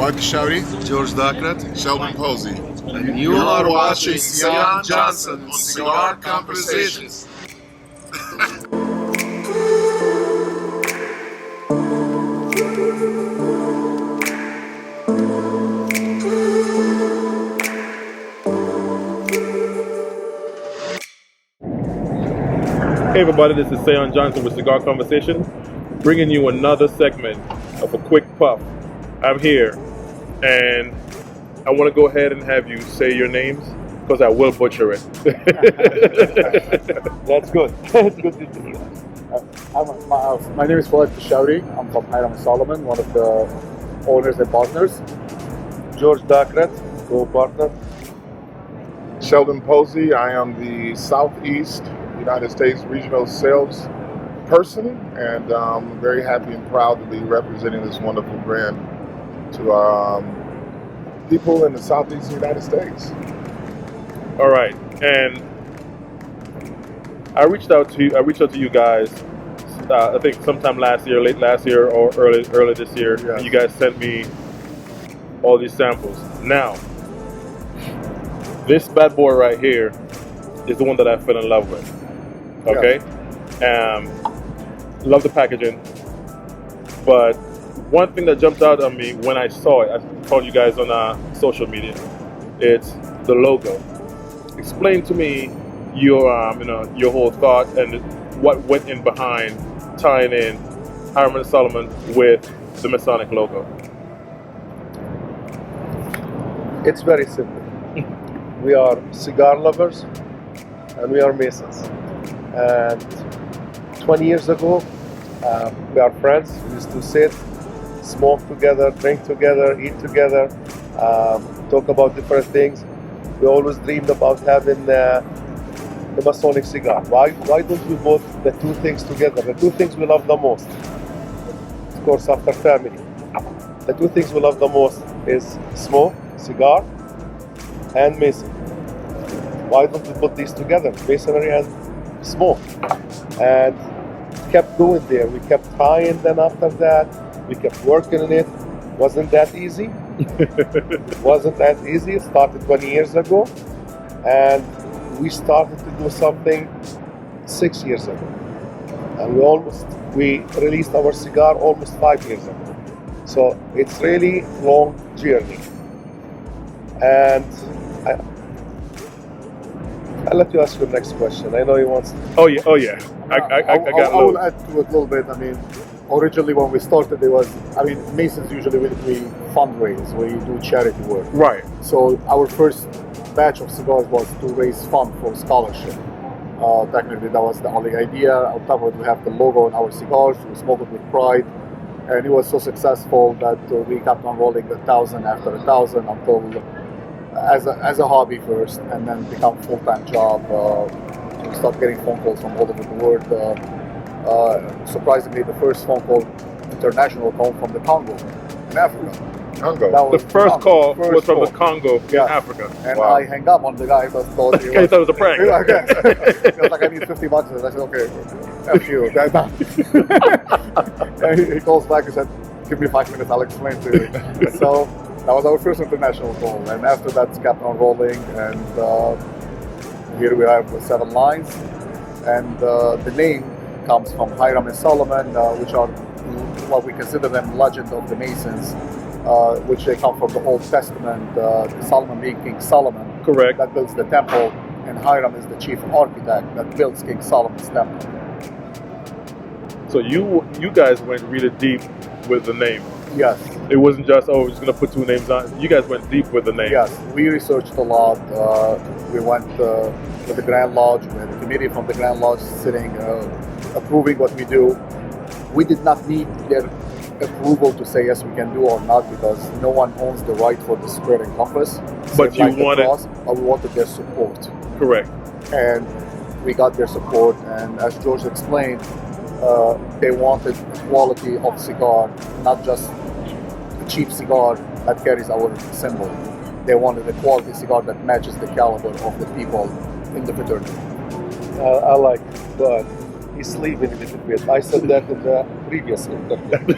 Fuad Shouty, George Dakrat, Sheldon Posey. and you are watching Seãn Johnson on Cigar Conversations. Hey everybody, this is Seãn Johnson with Cigar Conversation, bringing you another segment of a quick puff. I'm here, and I want to go ahead and have you say your names, because I will butcher it. That's good. That's good to hear. My name is Fuad Shouty. I'm from Hiram Solomon, one of the owners and partners. George Dakrat, co-partner. Sheldon Posey, I am the Southeast United States Regional Sales Person, and I'm very happy and proud to be representing this wonderful brand to people in the Southeast United States. All right, and I reached out to you guys. I think sometime last year, late last year, or early this year. Yes. And you guys sent me all these samples. Now, this bad boy right here is the one that I fell in love with. Okay, love the packaging, but one thing that jumped out on me when I saw it, I told you guys on social media, it's the logo. Explain to me your your whole thought and what went in behind tying in Hiram Solomon with the Masonic logo. It's very simple. We are cigar lovers and we are Masons. And 20 years ago, we are friends. We used to sit, smoke together, drink together, eat together, talk about different things. We always dreamed about having the Masonic cigar. Why don't we put the two things together? The two things we love the most, of course, after family. The two things we love the most is smoke, cigar, and Mason. Why don't we put these together, Masonry and smoke? And kept going there. We kept trying. Then after that, we kept working on it. Wasn't that easy? Wasn't that easy. It started 20 years ago, and we started to do something 6 years ago, and we released our cigar almost 5 years ago. So it's really long journey, and I'll let you ask your next question. I know you want. Oh yeah. I got. I will add to it a little bit. I mean, originally when we started, Masons usually we fundraise, we do charity work. Right. So our first batch of cigars was to raise fund for scholarship. Technically, that was the only idea. On top of it, we have the logo on our cigars. We smoke it with pride, and it was so successful that we kept on rolling 1,000 after 1,000 until, as a hobby first, and then become full-time job. We start getting phone calls from all over the world. Surprisingly, the first phone call, international call, from the Congo in Africa. Congo. The first call was from the Congo in Africa. And Wow. I hang up on the guy that thought he He thought it was a prank. He was like, I need $50. And I said, okay, F you. And he calls back and said, give me 5 minutes, I'll explain to you. So that was our first international call. And after that, it's kept on rolling. And here we have 7 lines. And the name comes from Hiram and Solomon, which are what we consider them legend of the Masons. Which they come from the Old Testament, Solomon being King Solomon. Correct. That builds the temple, and Hiram is the chief architect that builds King Solomon's temple. So you guys went really deep with the name. Yes. It wasn't just, we're just going to put 2 names on. You guys went deep with the name. Yes, we researched a lot. We went with the Grand Lodge. We had a committee from the Grand Lodge sitting, approving what we do. We did not need their approval to say yes we can do or not, because no one owns the right for the square and compass. But you wanted, but we wanted their support. Correct. And we got their support, and as George explained, they wanted quality of cigar, not just a cheap cigar that carries our symbol. They wanted a quality cigar that matches the caliber of the people in the fraternity. I like that. he's sleeping a little bit. I said that in the previous interview. You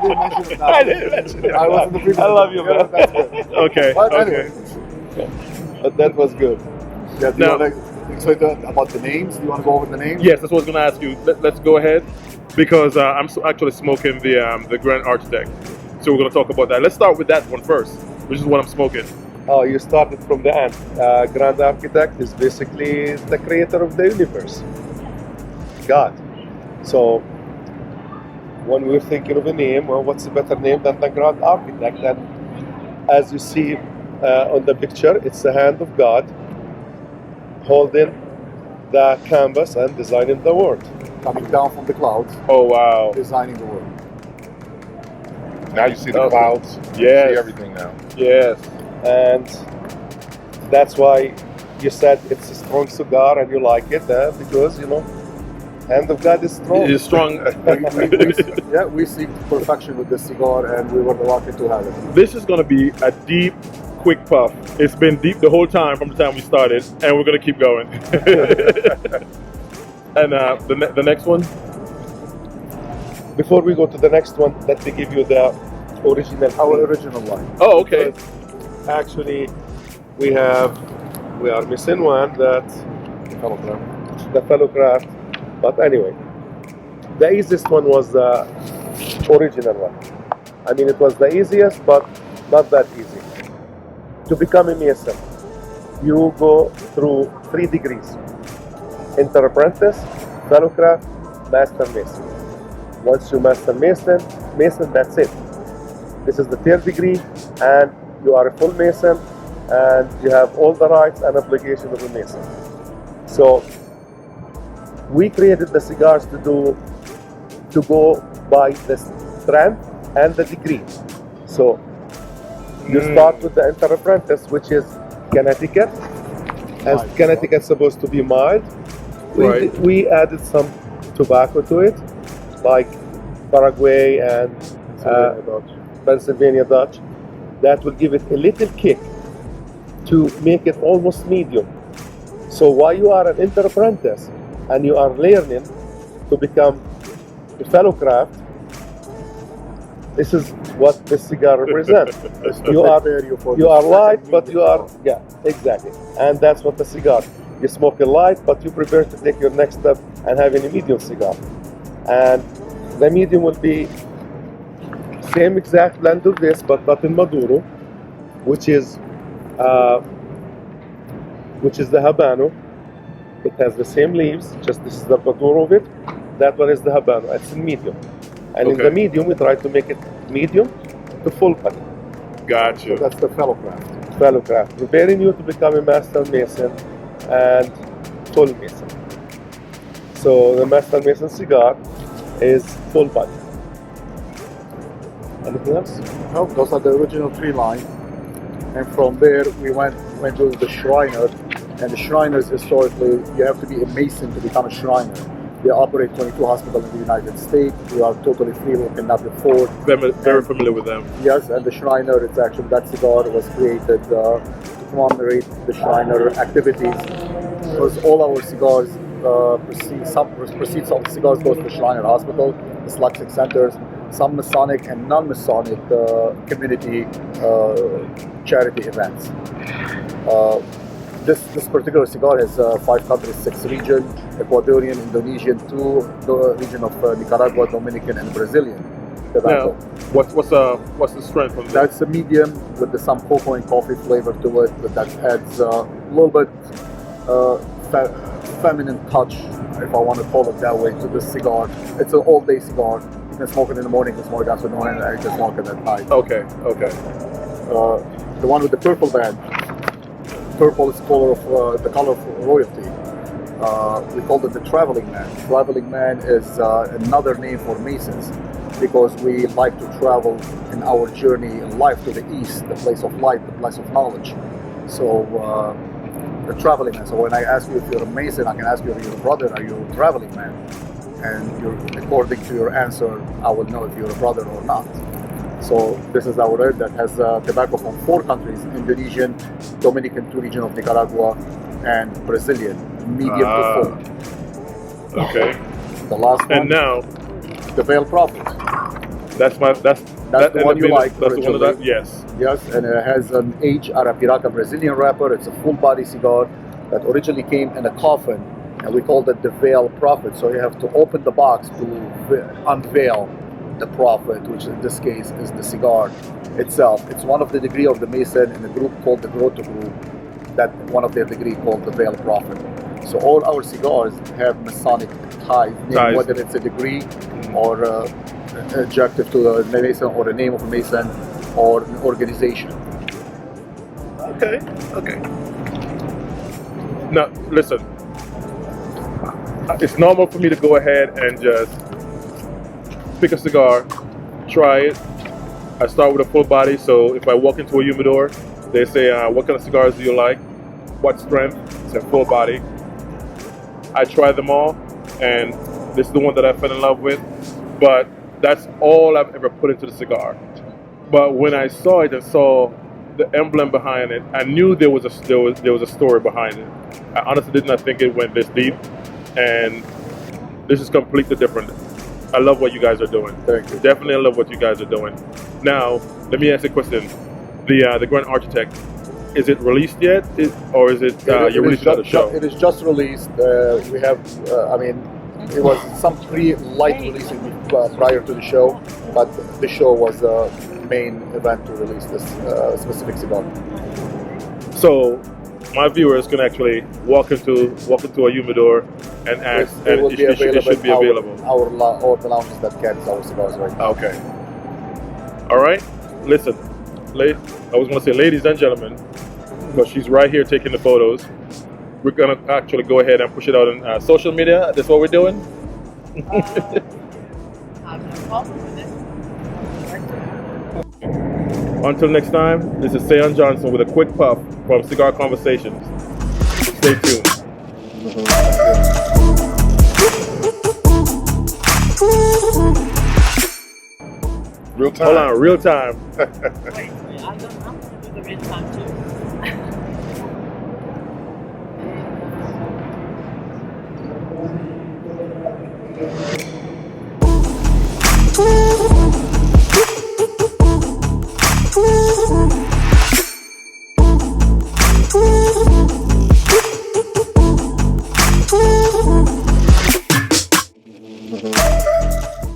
didn't mention it now. I didn't mention it. I was in the previous. I love you, man. That's good. Okay. But Okay. anyway, But that was good. yeah, do you Now- want to explain about the names? Do you want to go over the names? Yes, that's what I was going to ask you. Let's go ahead because I'm actually smoking the Grand Architect. So we're going to talk about that. Let's start with that one first, which is what I'm smoking. Oh, you started from the end. Grand Architect is basically the creator of the universe, God. So when we're thinking of a name, well, what's a better name than the Grand Architect? And as you see on the picture, it's the hand of God holding the canvas and designing the world. Coming down from the clouds, Oh, wow. designing the world. Now you see the Okay. clouds. You Yes. see everything now. Yes. And that's why you said it's a strong cigar and you like it, because, hand of God is strong. It is strong. We seek perfection with this cigar, and we were lucky to have it. This is going to be a deep, quick puff. It's been deep the whole time from the time we started, and we're going to keep going. And the next one? Before we go to the next one, let me give you the original. Our theme. original line. Oh, okay. Actually, we are missing one, that the fellow craft. But anyway, the easiest one was the original one. I mean, it was the easiest, but not that easy. To become a mason, you go through 3 degrees: enter apprentice, fellow craft, master mason. Once you master mason, that's it. This is the 3rd degree, and you are a full mason, and you have all the rights and obligations of a mason. So we created the cigars to go by the strength and the degree. So you start with the enter apprentice, which is Connecticut, and Mild. Connecticut's supposed to be mild. Right. We added some tobacco to it, like Paraguay and Pennsylvania Dutch. That will give it a little kick to make it almost medium. So while you are an enter apprentice and you are learning to become a fellow craft, this is what this cigar represents. You are light, but you are, yeah, exactly. And that's what the cigar. You smoke a light, but you prepare to take your next step and having a medium cigar. And the medium will be same exact blend of this, but not in Maduro, which is the Habano. It has the same leaves, just this is the Maduro of it. That one is the Habano. It's in medium. And in Okay. the medium, we try to make it medium to full body. Gotcha. That's the fellow craft. Fellow craft, preparing you to become a master mason and full mason. So the master mason cigar is full body. Anything else? No, those are the original 3 line. And from there, we went to the Shriner. And the Shriners, historically, you have to be a Mason to become a Shriner. They operate 22 hospitals in the United States. We are totally free, we cannot afford. Very familiar with them. Yes, and the Shriner, it's actually, that cigar was created to commemorate the Shriner activities. Because all our cigars, proceeds of the cigars goes to the Shriner Hospital, the Sluxic centers, some Masonic and non-Masonic community charity events. This particular cigar has 5 countries, 6 regions: Ecuadorian, Indonesian, 2, the region of Nicaragua, Dominican, and Brazilian tobacco. Now, what's the strength of that? That's a medium with some cocoa and coffee flavor to it, but that adds a little bit feminine touch, if I want to call it that way, to this cigar. It's an all-day cigar. You can smoke it in the morning, you can smoke it afternoon, and you can smoke it at night. Okay. The one with the purple band. Purple is the color of royalty. We call it the traveling man. Traveling man is another name for Masons, because we like to travel in our journey in life to the east, the place of light, the place of knowledge. So the traveling man. So when I ask you if you're a Mason, I can ask you if you're a brother, are you a traveling man? And according to your answer, I will know if you're a brother or not. So this is our red that has tobacco from 4 countries: Indonesian, Dominican, 2 region of Nicaragua, and Brazilian, medium to full. Okay. The last one, And now, the Veil Prophet. that's the one you like That's the one that originally. yes. Yes, and it has an aged Arapiraca Brazilian wrapper. It's a full body cigar that originally came in a coffin, and we called it the Veil Prophet. So you have to open the box to unveil the Prophet, which in this case is the cigar itself. It's one of the degree of the Mason in a group called the Grotto Group, that one of their degree called the Veil Prophet. So all our cigars have Masonic ties, whether it's a degree or adjective to a Mason or a name of a Mason or an organization. Okay. Okay. Now, listen. It's normal for me to go ahead and just pick a cigar, try it. I start with a full body, so if I walk into a humidor, they say, what kind of cigars do you like? What strength? It's a full body. I try them all, and this is the one that I fell in love with, but that's all I've ever put into the cigar. But when I saw it and saw the emblem behind it, I knew there was a story behind it. I honestly did not think it went this deep, and this is completely different. I love what you guys are doing. Thank you. Definitely love what you guys are doing. Now, let me ask a question. The Grand Architect, is it released yet, or is it you released it at the show? It is just released. We have, it was some light releasing prior to the show, but the show was the main event to release this specific cigar. So my viewers can actually walk into a humidor and ask, and it should be available. Or the lounges that carries our cigars right now. Okay. All right. Listen, I was going to say, ladies and gentlemen, because she's right here taking the photos. We're going to actually go ahead and push it out on social media. That's what we're doing. Until next time, this is Seãn Johnson with a quick puff from Cigar Conversations. Stay tuned. Real time. Hold on, real time.